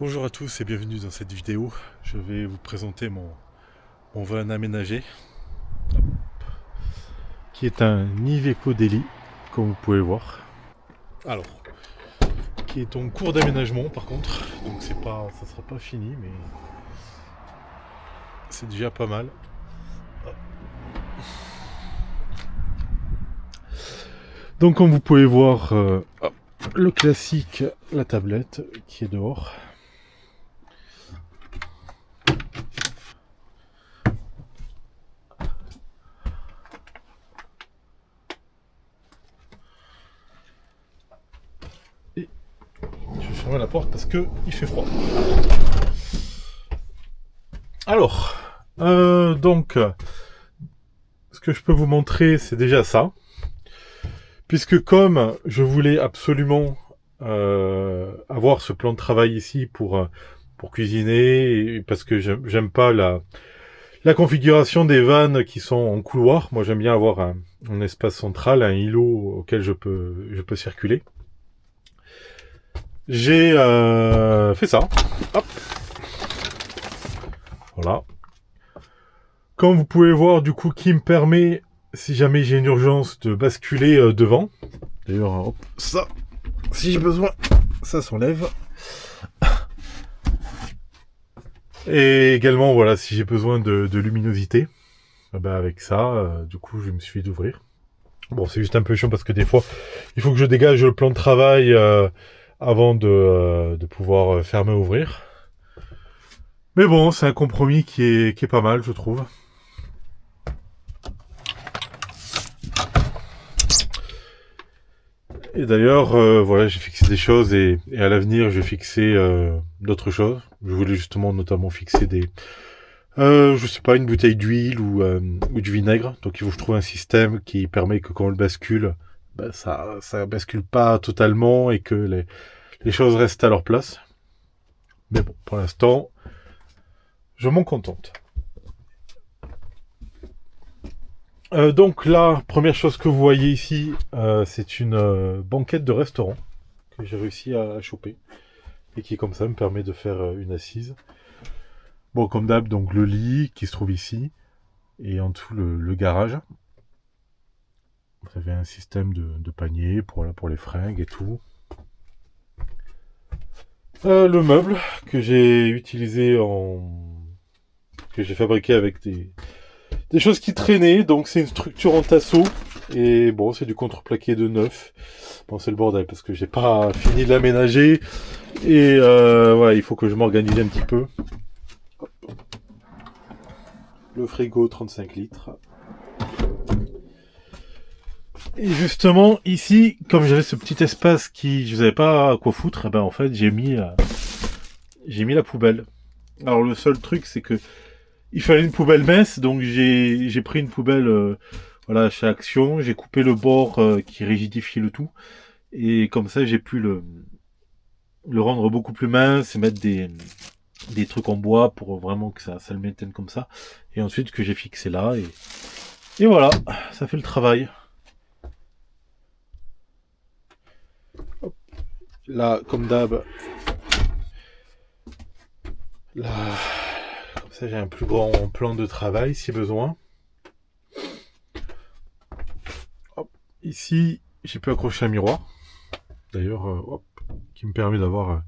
Bonjour à tous et bienvenue dans cette vidéo. Je vais vous présenter mon van aménagé qui est un Iveco Daily, comme vous pouvez voir. Alors, qui est en cours d'aménagement par contre, donc ça sera pas fini, mais c'est déjà pas mal. Donc comme vous pouvez voir, le classique, la tablette qui est dehors. Et je vais fermer la porte parce que il fait froid. Alors, donc, ce que je peux vous montrer, c'est déjà ça. Puisque comme je voulais absolument avoir ce plan de travail ici pour cuisiner, et parce que j'aime pas la configuration des vannes qui sont en couloir. Moi, j'aime bien avoir un espace central, un îlot auquel je peux circuler. J'ai fait ça. Hop. Voilà. Comme vous pouvez voir, du coup, qui me permet, si jamais j'ai une urgence, de basculer devant. D'ailleurs, hop, ça, si j'ai besoin, ça s'enlève. Et également, voilà, si j'ai besoin de luminosité, bah avec ça, du coup, je me suis d'ouvrir. Bon, c'est juste un peu chiant parce que des fois, il faut que je dégage le plan de travail avant de pouvoir fermer ouvrir. Mais bon, c'est un compromis qui est pas mal, je trouve. Et d'ailleurs, voilà, j'ai fixé des choses et à l'avenir, je vais fixer d'autres choses. Je voulais justement notamment fixer je sais pas, une bouteille d'huile ou du vinaigre. Donc il faut que je trouve un système qui permet que quand on le bascule, bah, ça bascule pas totalement et que les choses restent à leur place. Mais bon, pour l'instant, je m'en contente. Donc la première chose que vous voyez ici, c'est une banquette de restaurant que j'ai réussi à choper et qui comme ça me permet de faire une assise. Bon, comme d'hab, donc le lit qui se trouve ici et en dessous le garage. Vous avez un système de panier pour les fringues et tout. Le meuble que j'ai utilisé que j'ai fabriqué avec des choses qui traînaient. Donc c'est une structure en tasseau. Et bon, c'est du contreplaqué de neuf. Bon, c'est le bordel parce que j'ai pas fini de l'aménager. Et voilà, il faut que je m'organise un petit peu. Le frigo 35 litres. Et justement, ici, comme j'avais ce petit espace qui, je savais pas à quoi foutre, eh ben en fait, j'ai mis la poubelle. Alors le seul truc, c'est que il fallait une poubelle mince, donc j'ai pris une poubelle, voilà, chez Action. J'ai coupé le bord qui rigidifiait le tout, et comme ça, j'ai pu le rendre beaucoup plus mince et mettre des trucs en bois pour vraiment que ça le maintienne comme ça. Et ensuite que j'ai fixé là, et voilà, ça fait le travail. Là, comme d'hab, là, comme ça j'ai un plus grand plan de travail si besoin. Hop. Ici, j'ai pu accrocher un miroir. D'ailleurs, hop, qui me permet d'avoir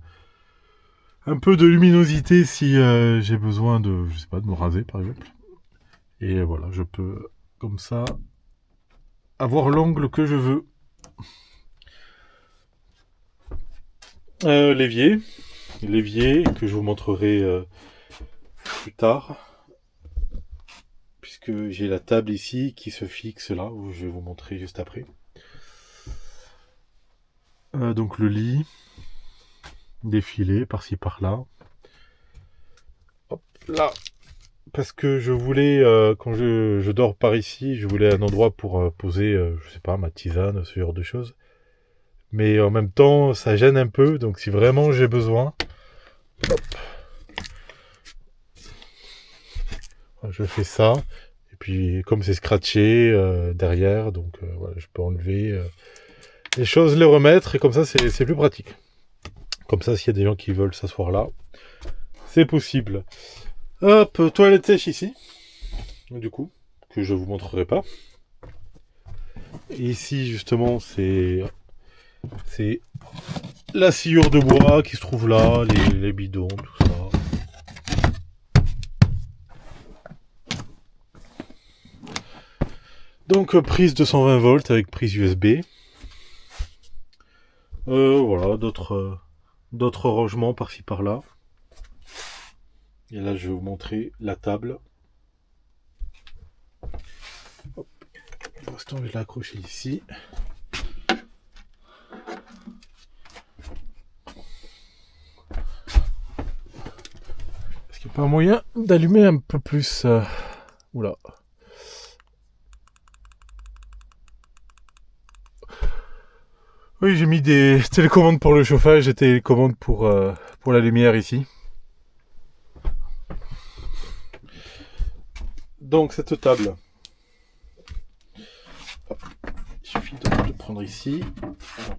un peu de luminosité si j'ai besoin je sais pas, de me raser par exemple. Et voilà, je peux comme ça avoir l'angle que je veux. L'évier que je vous montrerai plus tard, puisque j'ai la table ici qui se fixe là, où je vais vous montrer juste après. Donc le lit, des filets par-ci par-là. Hop, là, parce que je voulais, quand je dors par ici, je voulais un endroit pour poser, je sais pas, ma tisane, ce genre de choses. Mais en même temps, ça gêne un peu, donc si vraiment j'ai besoin, hop, je fais ça. Et puis comme c'est scratché derrière, donc voilà, je peux enlever les choses, les remettre, et comme ça c'est plus pratique. Comme ça, s'il y a des gens qui veulent s'asseoir là, c'est possible. Hop, toilette sèche ici. Du coup, que je vous montrerai pas. Et ici, justement, c'est la sciure de bois qui se trouve là, les bidons, tout ça. Donc prise 220 volts avec prise USB. Voilà, d'autres rangements par-ci par-là. Et là, je vais vous montrer la table. Hop. Pour l'instant, je vais l'accrocher ici. Est-ce qu'il n'y a pas moyen d'allumer un peu plus Oula. Oui, j'ai mis des télécommandes pour le chauffage et télécommandes pour la lumière ici. Donc cette table, il suffit de prendre ici.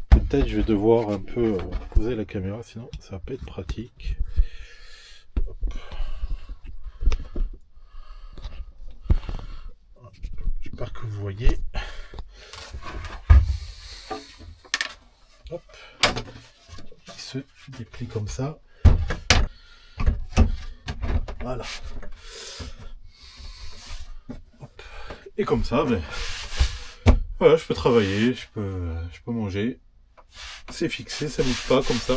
Peut-être je vais devoir un peu poser la caméra, sinon ça va pas être pratique. Hop. J'espère que vous voyez. Hop. Il se déplie comme ça. Voilà. Hop. Et comme ça, ben, voilà, je peux travailler, je peux manger. C'est fixé, ça ne bouge pas comme ça.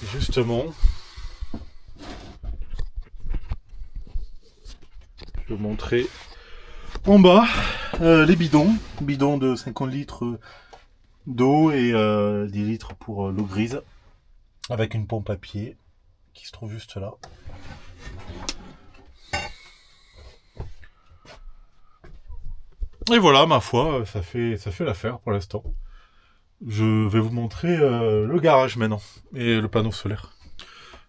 Et justement, je vais vous montrer en bas les bidons de 50 litres d'eau et 10 litres pour l'eau grise, avec une pompe à pied qui se trouve juste là. Et voilà, ma foi, ça fait l'affaire pour l'instant. Je vais vous montrer le garage maintenant et le panneau solaire.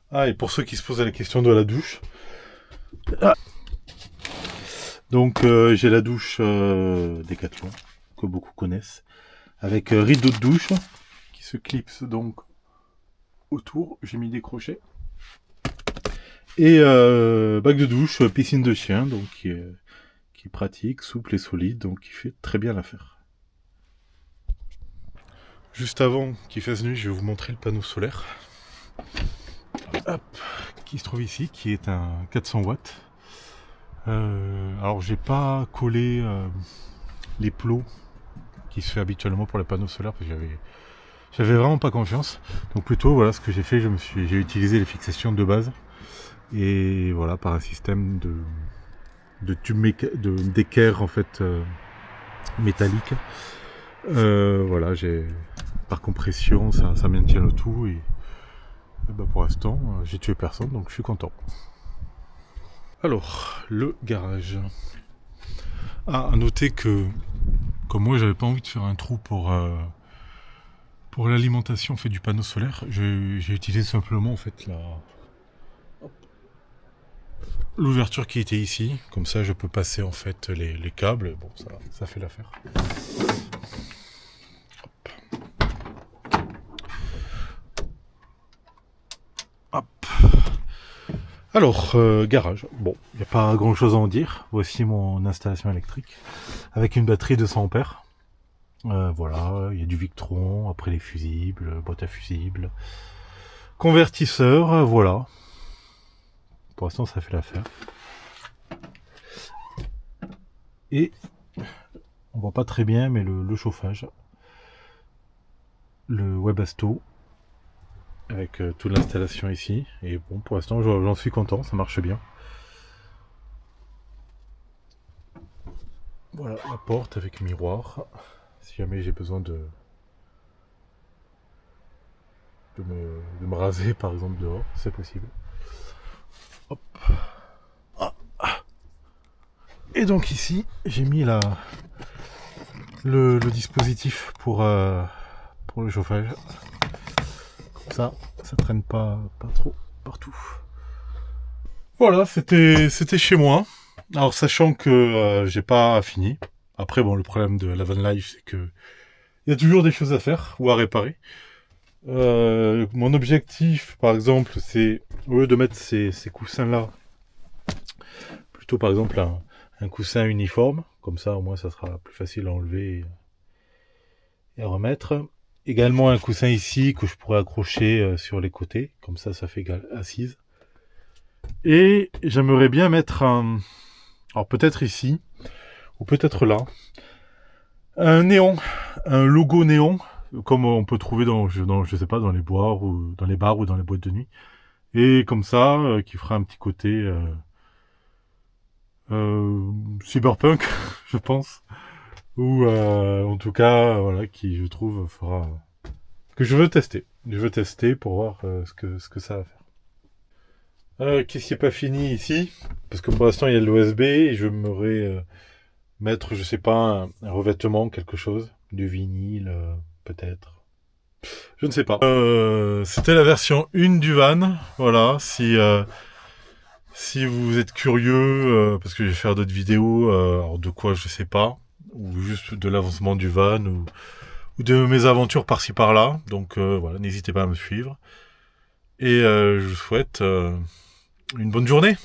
Ah, et pour ceux qui se posaient la question de la douche. Ah. Donc j'ai la douche Decathlon, que beaucoup connaissent, avec rideau de douche qui se clipse donc autour. J'ai mis des crochets. Et bac de douche, piscine de chien, donc qui est pratique, souple et solide, donc qui fait très bien l'affaire. Juste avant qu'il fasse nuit, je vais vous montrer le panneau solaire. Hop, qui se trouve ici, qui est un 400 watts. Alors j'ai pas collé les plots qui se fait habituellement pour les panneaux solaires parce que j'avais vraiment pas confiance. Donc plutôt voilà ce que j'ai fait, j'ai utilisé les fixations de base et voilà par un système de tube d'équerre en fait métallique. Voilà, par compression ça maintient le tout et bah, pour l'instant j'ai tué personne donc je suis content. Alors le garage. Ah, à noter que comme moi j'avais pas envie de faire un trou pour l'alimentation fait du panneau solaire, j'ai utilisé simplement en fait l'ouverture qui était ici, comme ça je peux passer en fait les câbles, bon ça fait l'affaire. Hop. Alors, garage, bon, il n'y a pas grand chose à en dire, voici mon installation électrique, avec une batterie de 100 ampères. Voilà, il y a du Victron, après les fusibles, boîte à fusibles, convertisseur, voilà. Pour l'instant, ça fait l'affaire. Et on voit pas très bien, mais le chauffage, le Webasto, avec toute l'installation ici. Et bon, pour l'instant, j'en suis content, ça marche bien. Voilà la porte avec miroir. Si jamais j'ai besoin de me raser, par exemple, dehors, c'est possible. Hop. Ah. Et donc ici, j'ai mis le dispositif pour le chauffage. Comme ça traîne pas trop partout. Voilà, c'était chez moi. Alors sachant que j'ai pas fini. Après bon, le problème de la van life, c'est que Il y a toujours des choses à faire ou à réparer. Mon objectif, par exemple, c'est, au lieu de mettre ces coussins-là, plutôt par exemple un coussin uniforme. Comme ça, au moins, ça sera plus facile à enlever et à remettre. Également un coussin ici que je pourrais accrocher sur les côtés. Comme ça fait assise. Et j'aimerais bien mettre alors peut-être ici, ou peut-être là, un néon, un logo néon, comme on peut trouver je sais pas, dans les bars ou dans les bars ou dans les boîtes de nuit. Et comme ça, qui fera un petit côté cyberpunk, je pense. Ou en tout cas, voilà, qui je trouve fera... que je veux tester. Je veux tester pour voir ce que ça va faire. Qu'est-ce qui n'est pas fini ici? Parce que pour l'instant, il y a l'OSB et je m'aurais mettre, je sais pas, un revêtement, quelque chose. Du vinyle, peut-être. Je ne sais pas. C'était la version 1 du van. Voilà, si vous êtes curieux, parce que je vais faire d'autres vidéos, alors de quoi je sais pas, ou juste de l'avancement du van, ou de mes aventures par-ci par-là. Donc voilà, n'hésitez pas à me suivre. Et je vous souhaite une bonne journée.